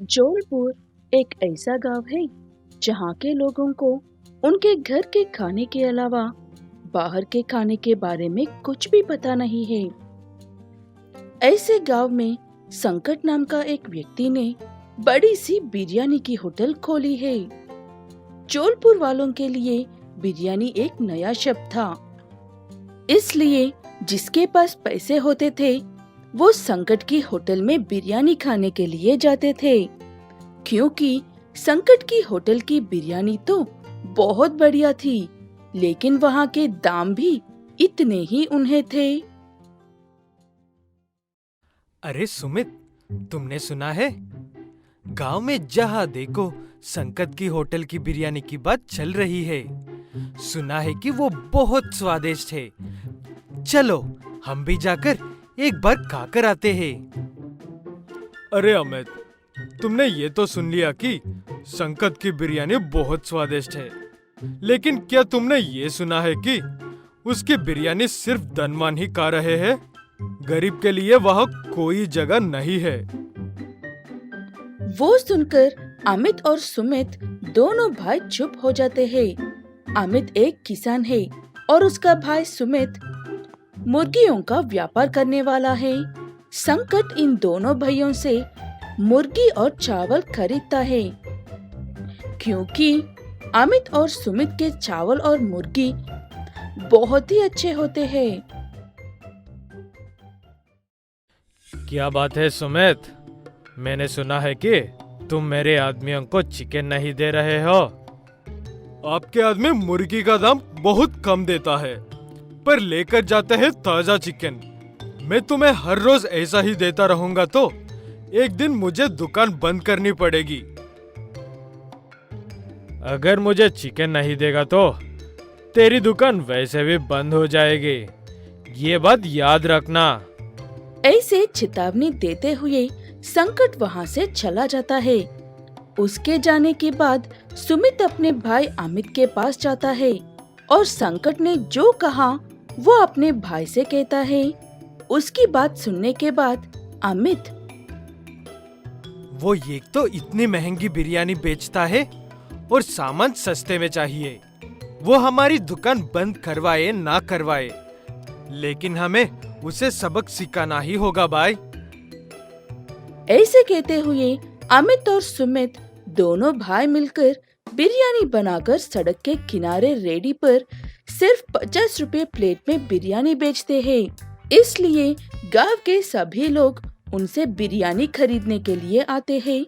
जौलपुर एक ऐसा गांव है जहां के लोगों को उनके घर के खाने के अलावा बाहर के खाने के बारे में कुछ भी पता नहीं है। ऐसे गांव में संकट नाम का एक व्यक्ति ने बड़ी सी बिरयानी की होटल खोली है। जौलपुर वालों के लिए बिरयानी एक नया शब्द था, इसलिए जिसके पास पैसे होते थे वो संकट की होटल में बिरयानी खाने के लिए जाते थे, क्योंकि संकट की होटल की बिरयानी तो बहुत बढ़िया थी, लेकिन वहाँ के दाम भी इतने ही उन्हें थे। अरे सुमित, तुमने सुना है? गांव में जहाँ देखो संकट की होटल की बिरयानी की बात चल रही है। सुना है कि वो बहुत स्वादिष्ट है। चलो हम भी जाकर एक बार खाकर आते हैं। अरे अमित, तुमने ये तो सुन लिया कि संकट की बिरयानी बहुत स्वादिष्ट है, लेकिन क्या तुमने ये सुना है कि उसकी बिरयानी सिर्फ धनवान ही खा रहे हैं? गरीब के लिए वहाँ कोई जगह नहीं है। वो सुनकर अमित और सुमित दोनों भाई चुप हो जाते हैं। अमित एक किसान है और उसका भाई सुमित मुर्गियों का व्यापार करने वाला है। संकट इन दोनों भाइयों से मुर्गी और चावल खरीदता है, क्योंकि अमित और सुमित के चावल और मुर्गी बहुत ही अच्छे होते हैं। क्या बात है सुमित? मैंने सुना है कि तुम मेरे आदमियों को चिकन नहीं दे रहे हो। आपके आदमी मुर्गी का दाम बहुत कम देता है, पर लेकर जाते हैं ताजा चिकन। मैं तुम्हें हर रोज ऐसा ही देता रहूंगा तो एक दिन मुझे दुकान बंद करनी पड़ेगी। अगर मुझे चिकन नहीं देगा तो तेरी दुकान वैसे भी बंद हो जाएगी, ये बात याद रखना। ऐसे चेतावनी देते हुए संकट वहाँ से चला जाता है। उसके जाने के बाद सुमित अपने भाई अमित के पास जाता है और संकट ने जो कहा वो अपने भाई से कहता है। उसकी बात सुनने के बाद अमित, वो ये तो इतनी महंगी बिरयानी बेचता है और सामान सस्ते में चाहिए। वो हमारी दुकान बंद करवाए ना करवाए, लेकिन हमें उसे सबक सिखाना ही होगा भाई। ऐसे कहते हुए अमित और सुमित दोनों भाई मिलकर बिरयानी बनाकर सड़क के किनारे रेडी पर सिर्फ 50 रुपए प्लेट में बिरयानी बेचते हैं। इसलिए गांव के सभी लोग उनसे बिरयानी खरीदने के लिए आते हैं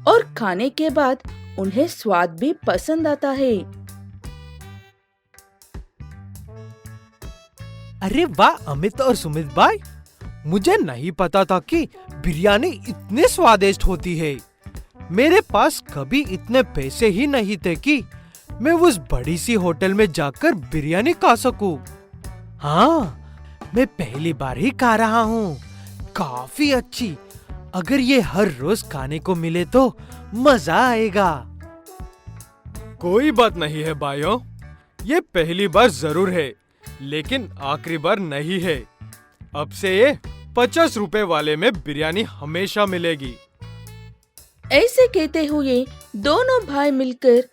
और खाने के बाद उन्हें स्वाद भी पसंद आता है। अरे वाह अमित और सुमित भाई, मुझे नहीं पता था कि बिरयानी इतने स्वादिष्ट होती है। मेरे पास कभी इतने पैसे ही नहीं थे कि मैं उस बड़ी सी होटल में जाकर बिरयानी खा सकूं। हाँ, मैं पहली बार ही खा रहा हूँ। काफी अच्छी। अगर ये हर रोज खाने को मिले तो मजा आएगा। कोई बात नहीं है भाइयों, ये पहली बार जरूर है, लेकिन आखिरी बार नहीं है। अब से ये 50 रुपए वाले में बिरयानी हमेशा मिलेगी। ऐसे कहते हुए दोनों भाई मिलकर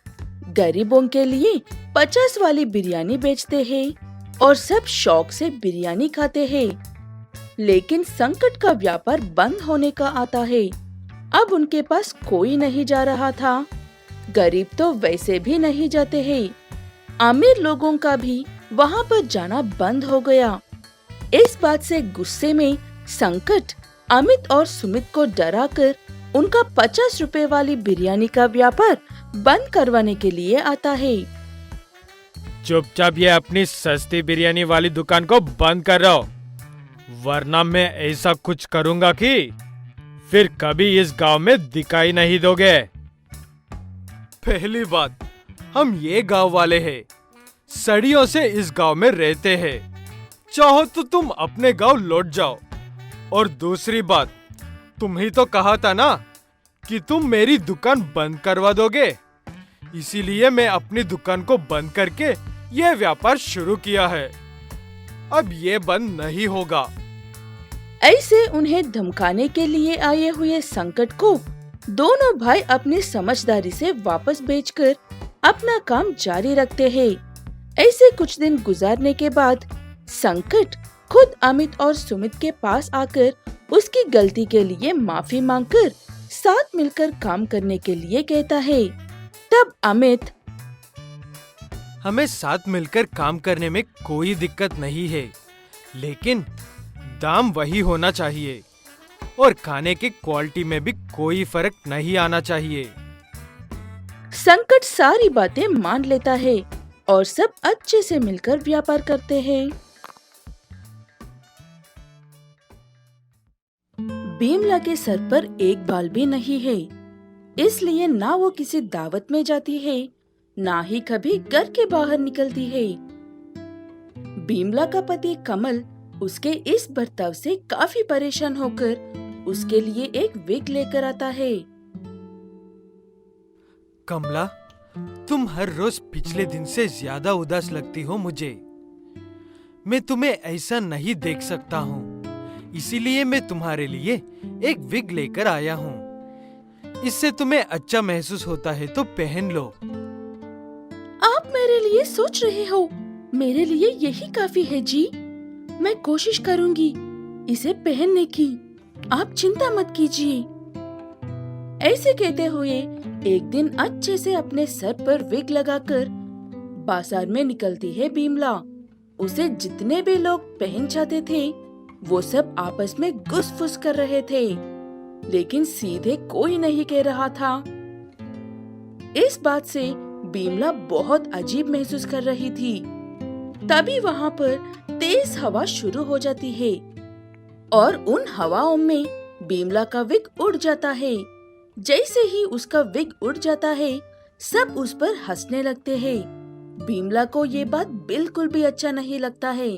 गरीबों के लिए 50 वाली बिरयानी बेचते हैं और सब शौक से बिरयानी खाते हैं। लेकिन संकट का व्यापार बंद होने का आता है। अब उनके पास कोई नहीं जा रहा था। गरीब तो वैसे भी नहीं जाते हैं। अमीर लोगों का भी वहाँ पर जाना बंद हो गया। इस बात से गुस्से में संकट अमित और सुमित को डराकर उनका 50 रुपए वाली बिरयानी का व्यापार बंद करवाने के लिए आता है। चुपचाप ये अपनी सस्ती बिरयानी वाली दुकान को बंद कर रहो, वरना मैं ऐसा कुछ करूंगा कि फिर कभी इस गांव में दिखाई नहीं दोगे। पहली बात, हम ये गांव वाले हैं, सदियों से इस गांव में रहते हैं। चाहो तो तुम अपने गांव लौट जाओ। और दूसरी बात, तुम ही तो कहा था ना कि तुम मेरी दुकान बंद करवा दोगे, इसीलिए मैं अपनी दुकान को बंद करके ये व्यापार शुरू किया है। अब ये बंद नहीं होगा। ऐसे उन्हें धमकाने के लिए आए हुए संकट को दोनों भाई अपनी समझदारी से वापस बेचकर अपना काम जारी रखते हैं। ऐसे कुछ दिन गुजारने के बाद संकट खुद अमित और सुमित के पास आकर उसकी गलती के लिए माफी मांगकर साथ मिलकर काम करने के लिए कहता है। तब अमित, हमें साथ मिलकर काम करने में कोई दिक्कत नहीं है, लेकिन दाम वही होना चाहिए और खाने की क्वालिटी में भी कोई फर्क नहीं आना चाहिए। संकट सारी बातें मान लेता है और सब अच्छे से मिलकर व्यापार करते हैं। भीमला के सर पर एक बाल भी नहीं है, इसलिए ना वो किसी दावत में जाती है, ना ही कभी घर के बाहर निकलती है। भीमला का पति कमल उसके इस बर्ताव से काफी परेशान होकर उसके लिए एक विग लेकर आता है। कमला, तुम हर रोज पिछले दिन से ज्यादा उदास लगती हो मुझे। मैं तुम्हें ऐसा नहीं देख सकता हूँ, इसीलिए मैं तुम्हारे लिए एक विग लेकर आया हूँ। इससे तुम्हें अच्छा महसूस होता है तो पहन लो। आप मेरे लिए सोच रहे हो? मेरे लिए यही काफी है जी। मैं कोशिश करूंगी इसे पहनने की, आप चिंता मत कीजिए। ऐसे कहते हुए एक दिन अच्छे से अपने सर पर विग लगाकर बाजार में निकलती है भीमला। उसे जितने भी लोग पहन चाहते थे वो सब आपस में गुस-फुस कर रहे थे, लेकिन सीधे कोई नहीं कह रहा था। इस बात से भीमला बहुत अजीब महसूस कर रही थी। तभी वहाँ पर तेज हवा शुरू हो जाती है और उन हवाओं में भीमला का विग उड़ जाता है। जैसे ही उसका विग उड़ जाता है, सब उस पर हंसने लगते हैं। भीमला को ये बात बिल्कुल भी अच्छा नहीं लगता है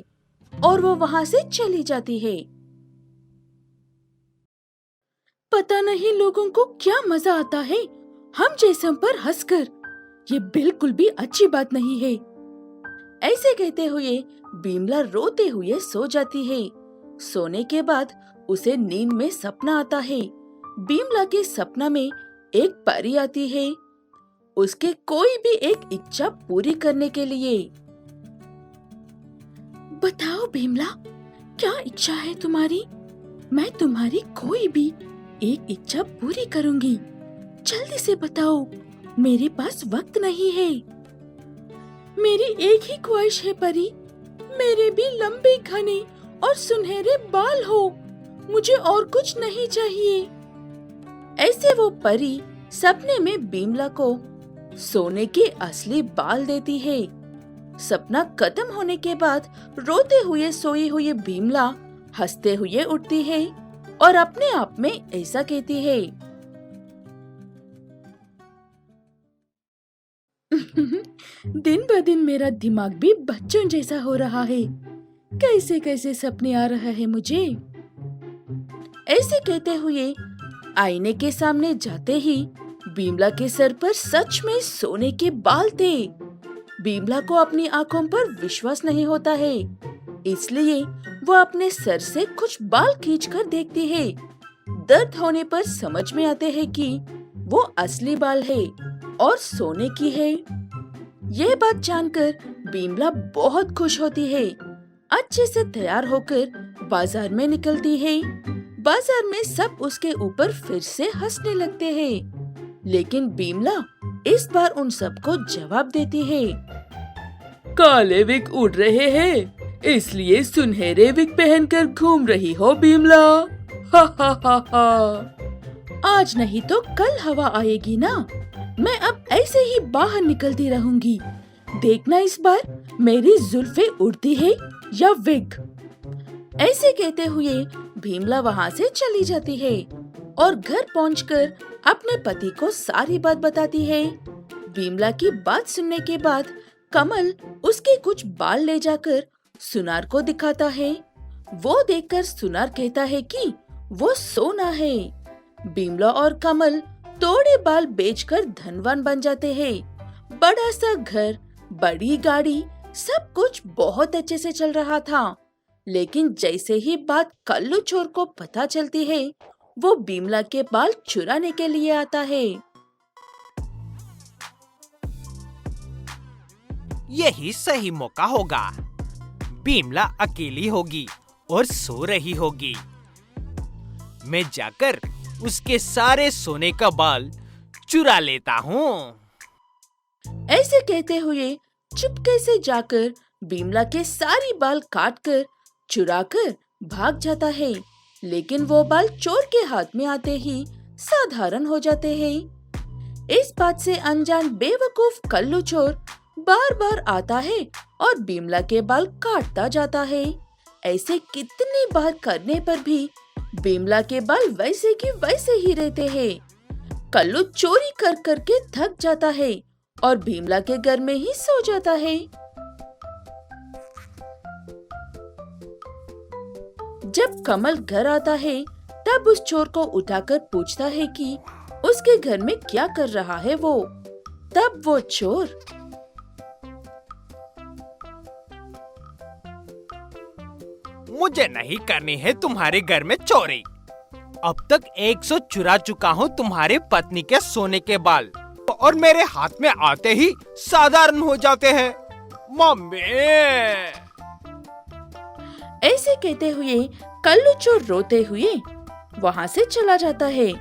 और वो वहाँ से चली जाती है। पता नहीं लोगों को क्या मजा आता है हम जैसों पर हंसकर। ये बिल्कुल भी अच्छी बात नहीं है। ऐसे कहते हुए भीमला रोते हुए सो जाती है। सोने के बाद उसे नींद में सपना आता है। भीमला के सपना में एक परी आती है, उसके कोई भी एक इच्छा पूरी करने के लिए। बताओ भीमला, क्या इच्छा है तुम्हारी? मैं तुम्हारी कोई भी एक इच्छा पूरी करूंगी। जल्दी से बताओ, मेरे पास वक्त नहीं है। मेरी एक ही ख्वाहिश है परी, मेरे भी लंबे घने और सुनहरे बाल हो। मुझे और कुछ नहीं चाहिए। ऐसे वो परी सपने में भीमला को सोने के असली बाल देती है। सपना खत्म होने के बाद रोते हुए सोई हुई भीमला हंसते हुए उठती है और अपने आप में ऐसा कहती है। दिन ब दिन मेरा दिमाग भी बच्चों जैसा हो रहा है। कैसे कैसे सपने आ रहा है मुझे। ऐसे कहते हुए आईने के सामने जाते ही भीमला के सर पर सच में सोने के बाल थे। भीमला को अपनी आंखों पर विश्वास नहीं होता है, इसलिए वो अपने सर से कुछ बाल खींचकर देखती है। दर्द होने पर समझ में आते हैं कि वो असली बाल है और सोने की है। ये बात जानकर भीमला बहुत खुश होती है। अच्छे से तैयार होकर बाजार में निकलती है। बाजार में सब उसके ऊपर फिर से हंसने लगते हैं, लेकिन भीमला इस बार उन सबको जवाब देती है। काले विग उड़ रहे हैं, इसलिए सुनहरे विग पहनकर घूम रही हो भीमला। हा हा हा हा। आज नहीं तो कल हवा आएगी ना। मैं अब ऐसे ही बाहर निकलती रहूंगी। देखना इस बार मेरी जुल्फें उड़ती है या विग। ऐसे कहते हुए भीमला वहाँ से चली जाती है और घर पहुंचकर अपने पति को सारी बात बताती है। भीमला की बात सुनने के बाद कमल उसके कुछ बाल ले जाकर सुनार को दिखाता है। वो देखकर सुनार कहता है कि वो सोना है। भीमला और कमल थोड़े बाल बेचकर धनवान बन जाते हैं। बड़ा सा घर, बड़ी गाड़ी, सब कुछ बहुत अच्छे से चल रहा था। लेकिन जैसे ही बात कल्लू चोर को पता चलती है, वो बीमला के बाल चुराने के लिए आता है। यही सही मौका होगा। बीमला अकेली होगी और सो रही होगी। मैं जाकर उसके सारे सोने का बाल चुरा लेता हूँ। ऐसे कहते हुए चुपके से जाकर बीमला के सारी बाल काटकर चुराकर भाग जाता है। लेकिन वो बाल चोर के हाथ में आते ही साधारण हो जाते हैं। इस बात से अनजान बेवकूफ कल्लू चोर बार बार आता है और बीमला के बाल काटता जाता है। ऐसे कितनी बार करने पर भी बीमला के बाल वैसे की वैसे ही रहते हैं। कल्लू चोरी कर करके थक जाता है और बीमला के घर में ही सो जाता है। जब कमल घर आता है तब उस चोर को उठाकर पूछता है कि उसके घर में क्या कर रहा है वो। तब वो चोर, मुझे नहीं करनी है तुम्हारे घर में चोरी। अब तक 100 चुरा चुका हूँ तुम्हारे पत्नी के सोने के बाल, और मेरे हाथ में आते ही साधारण हो जाते हैं। मम्मी। ऐसे कहते हुए कल्लू चोर रोते हुए वहाँ से चला जाता है।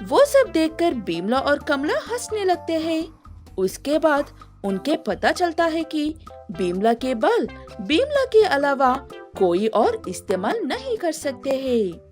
वो सब देखकर बीमला और कमला हंसने लगते हैं। उसके बाद उनके पता चलता है कि बीमला के बाल बीमला के अलावा कोई और इस्तेमाल नहीं कर सकते हैं।